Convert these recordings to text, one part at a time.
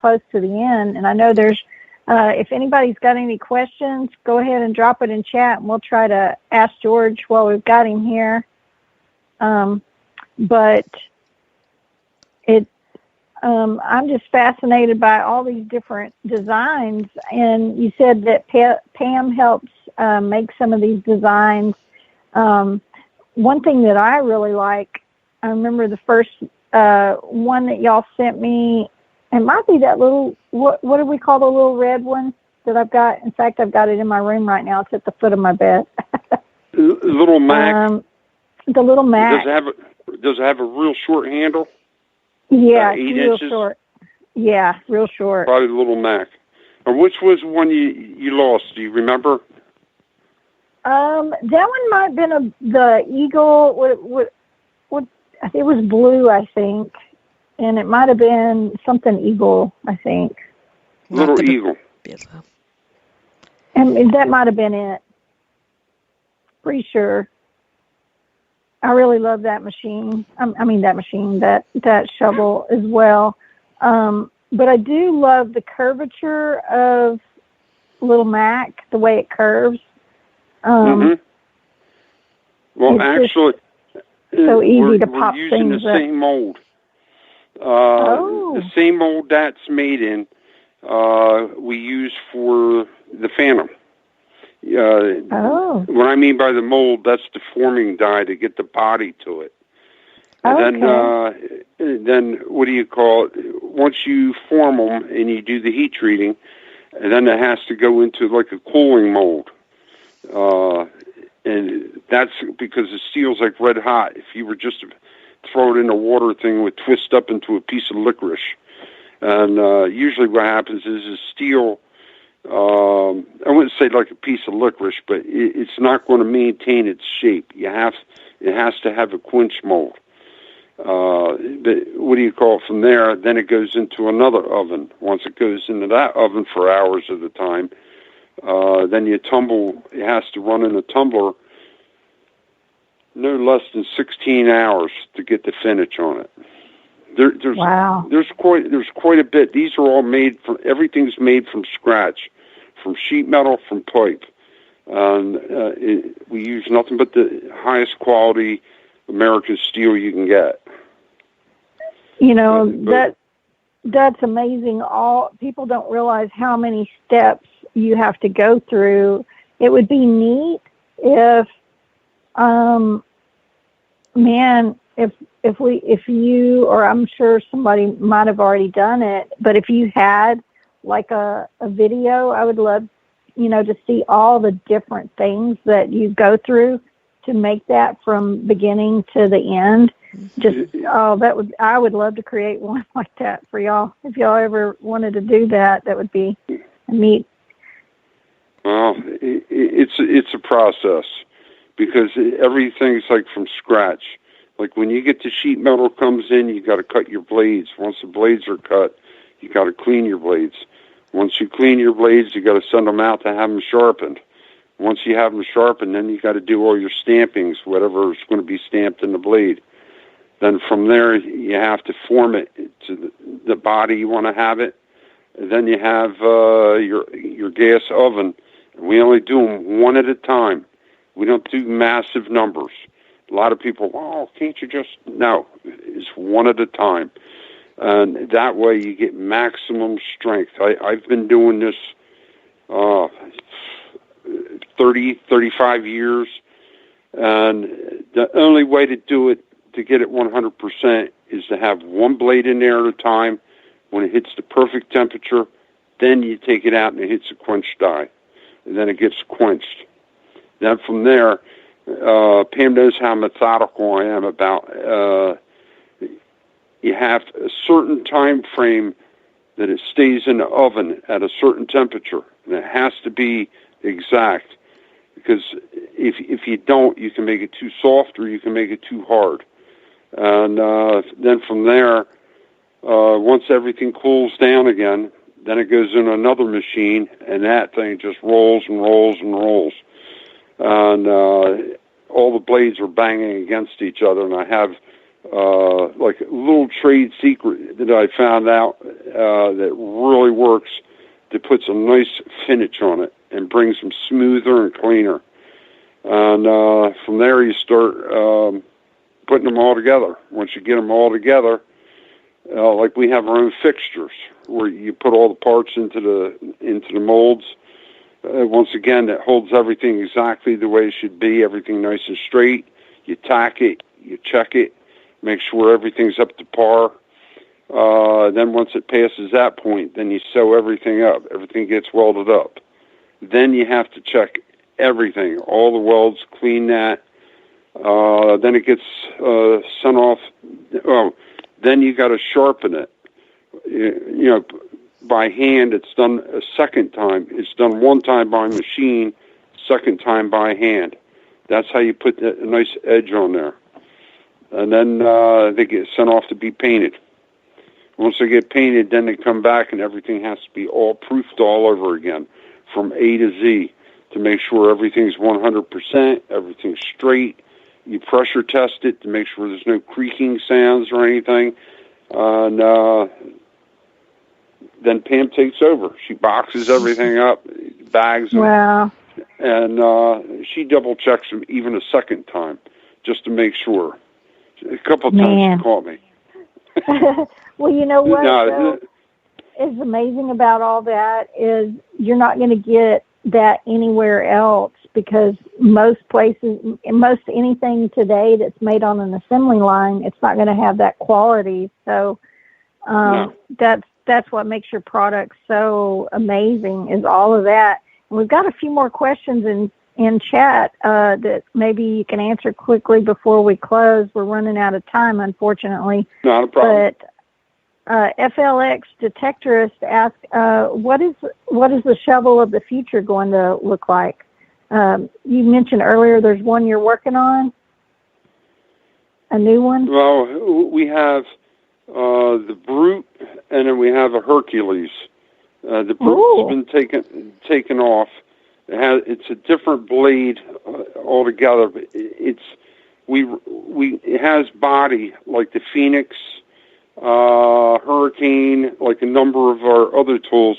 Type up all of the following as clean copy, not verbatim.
close to the end, and I know there's, if anybody's got any questions, go ahead and drop it in chat, and we'll try to ask George while we've got him here. But I'm just fascinated by all these different designs, and you said that Pam helps make some of these designs. One thing that I really like, I remember the first one that y'all sent me. It might be that little, what do we call the little red one that I've got? In fact, I've got it in my room right now. It's at the foot of my bed. Little Mac. The little Mac. Does it have a real short handle? Yeah, 8 real inches? short. Yeah, real short. Probably the little Mac. Or which was the one you lost? Do you remember? That one might have been the Eagle. What? It was blue, I think, and it might have been something Eagle, I think. Little Eagle. And that might have been it. Pretty sure. I really love that machine. That shovel as well. But I do love the curvature of Little Mac, the way it curves. Well, actually, so easy to pop we're using things the up. same mold. The same mold that's made in, we use for the Phantom. What I mean by the mold, that's the forming die to get the body to it. And then what do you call it? Once you form them and you do the heat treating, and then it has to go into like a cooling mold. And that's because the steel's like red hot. If you were just to throw it in a water thing, it would twist up into a piece of licorice. And usually what happens is steel, I wouldn't say like a piece of licorice, but it's not going to maintain its shape. It has to have a quench mold. But what do you call it from there? Then it goes into another oven. Once it goes into that oven for hours at a time, then it has to run in a tumbler no less than 16 hours to get the finish on it. There's quite a bit. These are all everything's made from scratch, from sheet metal, from pipe. We use nothing but the highest quality American steel you can get. You know, that's amazing. People don't realize how many steps you have to go through. It would be neat if you, or I'm sure somebody might have already done it, but if you had like a video, I would love, to see all the different things that you go through to make that from beginning to the end. I would love to create one like that for y'all. If y'all ever wanted to do that, that would be neat. Well, it's a process because everything's like from scratch. Like when you get the sheet metal comes in, you got to cut your blades. Once the blades are cut, you got to clean your blades. Once you clean your blades, you got to send them out to have them sharpened. Once you have them sharpened, then you got to do all your stampings, whatever is going to be stamped in the blade. Then from there, you have to form it to the body you want to have it. And then you have your gas oven. We only do them one at a time. We don't do massive numbers. A lot of people, can't you just... No, it's one at a time. And that way you get maximum strength. I've been doing this 35 years. And the only way to do it, to get it 100%, is to have one blade in there at a time. When it hits the perfect temperature, then you take it out and it hits a quench die. And then it gets quenched. Then from there, Pam knows how methodical I am about, you have a certain time frame that it stays in the oven at a certain temperature. And it has to be exact. Because if you don't, you can make it too soft or you can make it too hard. And then from there, once everything cools down again, then it goes in another machine, and that thing just rolls and rolls and rolls. And all the blades are banging against each other, and I have like a little trade secret that I found out that really works, that puts a nice finish on it and brings them smoother and cleaner. And from there you start putting them all together. Once you get them all together, like we have our own fixtures where you put all the parts into the molds. Once again, that holds everything exactly the way it should be, everything nice and straight. You tack it, you check it, make sure everything's up to par. Then once it passes that point, then you sew everything up. Everything gets welded up. Then you have to check everything, all the welds, clean that. Then it gets sent off. Oh, then you got to sharpen it. You know, by hand, it's done a second time. It's done one time by machine, second time by hand. That's how you put a nice edge on there. And then they get sent off to be painted. Once they get painted, then they come back and everything has to be all proofed all over again from A to Z to make sure everything's 100%, everything's straight. You pressure test it to make sure there's no creaking sounds or anything. And then Pam takes over. She boxes everything up, bags them. Wow. And she double checks them even a second time just to make sure. A couple of times she caught me. Well, you know what is amazing about all that is you're not going to get that anywhere else, because most places, most anything today that's made on an assembly line, it's not going to have that quality. So that's what makes your product so amazing, is all of that. And we've got a few more questions in chat that maybe you can answer quickly before we close. We're running out of time, unfortunately. Not a problem. But FLX Detectorist asked, what is the shovel of the future going to look like? You mentioned earlier there's one you're working on, a new one? Well, we have the Brute, and then we have a Hercules. The Brute's been taken off. It's a different blade altogether, but it has body like the Phoenix, Hurricane, like a number of our other tools.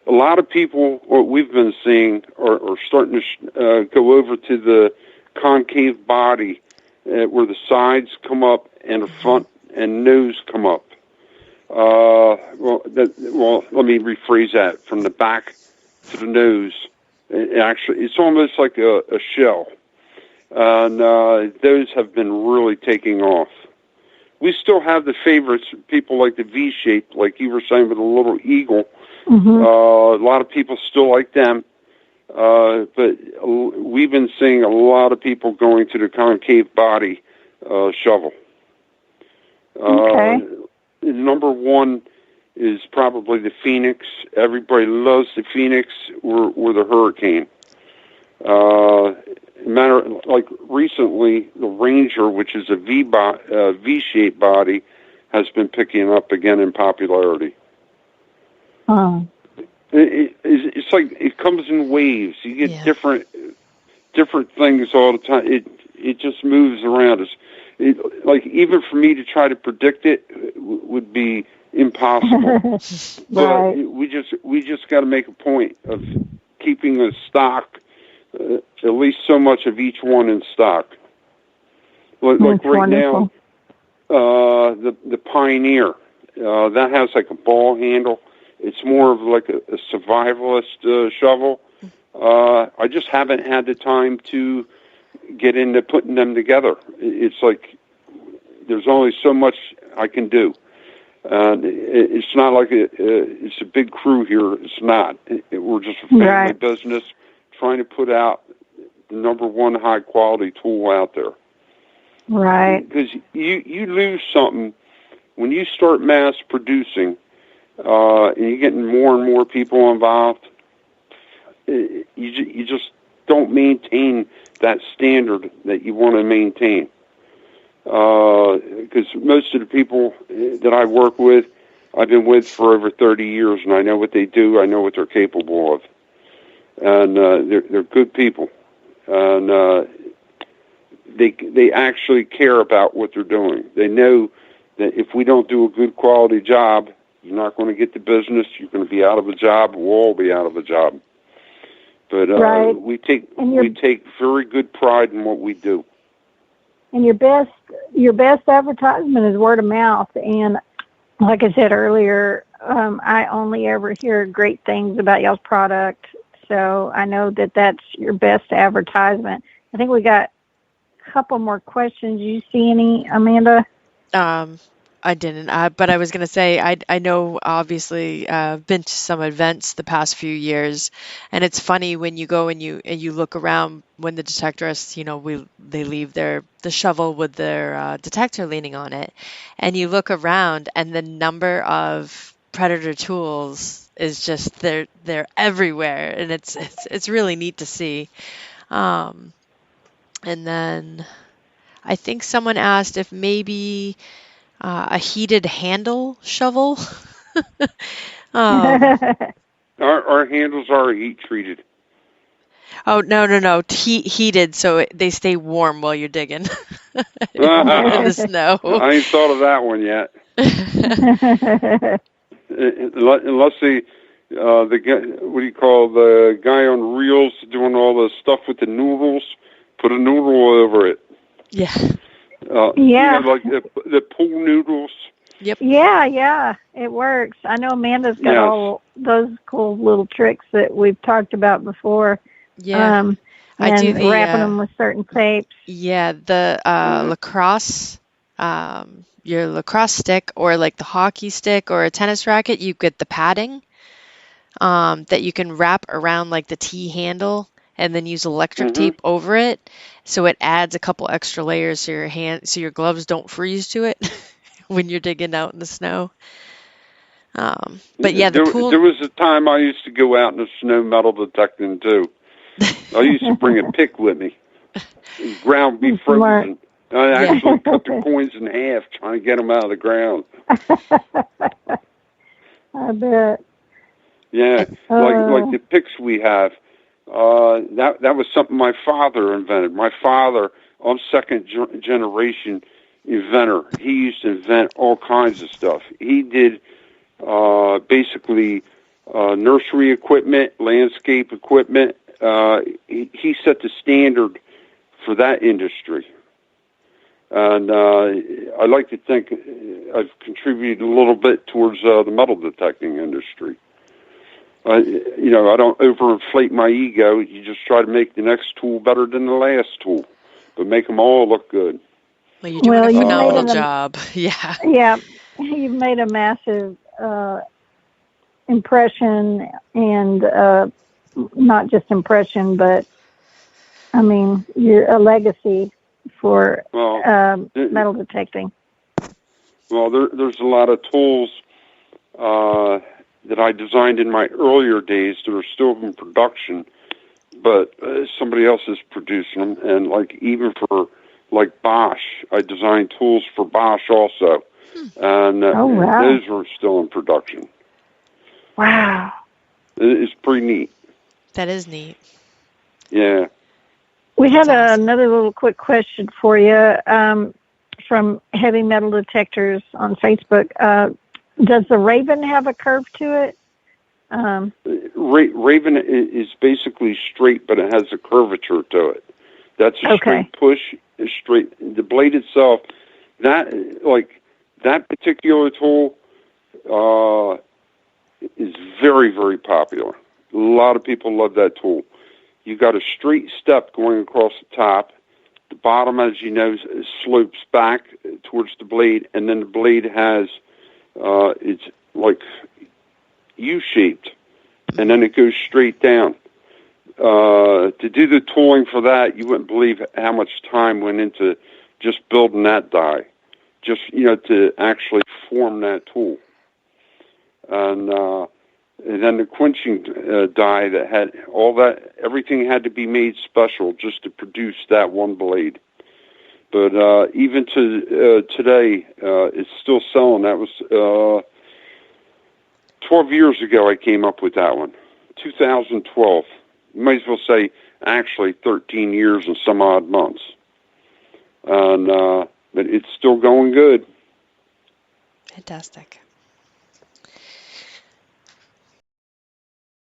A lot of people, what we've been seeing, are starting to go over to the concave body, where the sides come up and the front and nose come up. Well, let me rephrase that. From the back to the nose, it's almost like a shell. And those have been really taking off. We still have the favorites, people like the V-shape, like you were saying with the little eagle. Mm-hmm. A lot of people still like them. But we've been seeing a lot of people going to the concave body shovel. Okay. Number one is probably the Phoenix. Everybody loves the Phoenix or the Hurricane. Like recently, the Ranger, which is a V-shaped body, has been picking up again in popularity. Oh. It's like it comes in waves. You get different things all the time. It just moves around. Like even for me to try to predict it would be impossible. But we just got to make a point of keeping a stock, at least so much of each one in stock. Like right wonderful. Now, the Pioneer, that has like a ball handle. It's more of like a survivalist shovel. I just haven't had the time to get into putting them together. It's like there's only so much I can do. It's not like it's a big crew here. It's not. We're just a family business trying to put out the number one high quality tool out there. Right. Because you lose something when you start mass producing, and you're getting more and more people involved. You just don't maintain that standard that you want to maintain. Because most of the people that I work with, I've been with for over 30 years, and I know what they do. I know what they're capable of, and they're good people. And they actually care about what they're doing. They know that if we don't do a good quality job, you're not going to get the business. You're going to be out of a job. We'll all be out of a job. But right. we take very good pride in what we do. And your best advertisement is word of mouth. And like I said earlier, I only ever hear great things about y'all's product. So I know that that's your best advertisement. I think we got a couple more questions. Do you see any, Amanda? I didn't, but I was going to say, I know, obviously, been to some events the past few years, and it's funny when you go and you look around when the detectorists, they leave the shovel with their detector leaning on it, and you look around, and the number of predator tools is just they're everywhere, and it's really neat to see. And then I think someone asked if maybe a heated handle shovel. Our handles are heat treated. Oh, no. Heated, so they stay warm while you're digging in the snow. I ain't thought of that one yet. Unless the guy, what do you call the guy on reels doing all the stuff with the noodles? Put a noodle over it. Yeah. Like the pool noodles. Yep. Yeah, it works. I know Amanda's got all those cool little tricks that we've talked about before. Yeah. I do wrapping them with certain tapes. Yeah, the lacrosse, your lacrosse stick, or like the hockey stick or a tennis racket, you get the padding that you can wrap around like the T handle and then use electric tape over it, so it adds a couple extra layers to your hand, so your gloves don't freeze to it when you're digging out in the snow. But yeah, there was a time I used to go out in the snow metal detecting too. I used to bring a pick with me. The ground be frozen. I actually cut the coins in half trying to get them out of the ground. I bet. Yeah, like the picks we have. That was something my father invented. My father, I'm second generation inventor. He used to invent all kinds of stuff. He did basically nursery equipment, landscape equipment. He set the standard for that industry. And I like to think I've contributed a little bit towards the metal detecting industry. I don't overinflate my ego. You just try to make the next tool better than the last tool, but make them all look good. Well, you're doing a phenomenal job. Yeah. Yeah, you've made a massive impression, and not just impression, but I mean, you're a legacy for metal detecting. Well, there's a lot of tools that I designed in my earlier days that are still in production, but somebody else is producing them. And like even for like Bosch, I designed tools for Bosch also, and those are still in production. Wow, it's pretty neat. That is neat. Yeah. We had another little quick question for you from Heavy Metal Detectors on Facebook. Does the Raven have a curve to it? Raven is basically straight, but it has a curvature to it. That's a straight push. Straight. The blade itself, that particular tool is very, very popular. A lot of people love that tool. You got a straight step going across the top. The bottom, as you know, slopes back towards the blade, and then the blade has it's like U-shaped, and then it goes straight down. To do the tooling for that, you wouldn't believe how much time went into just building that die, just to actually form that tool. And then the quenching die that had all that, everything had to be made special just to produce that one blade. But even to today, it's still selling. That was 12 years ago I came up with that one, 2012. You might as well say actually 13 years and some odd months. and but it's still going good. Fantastic.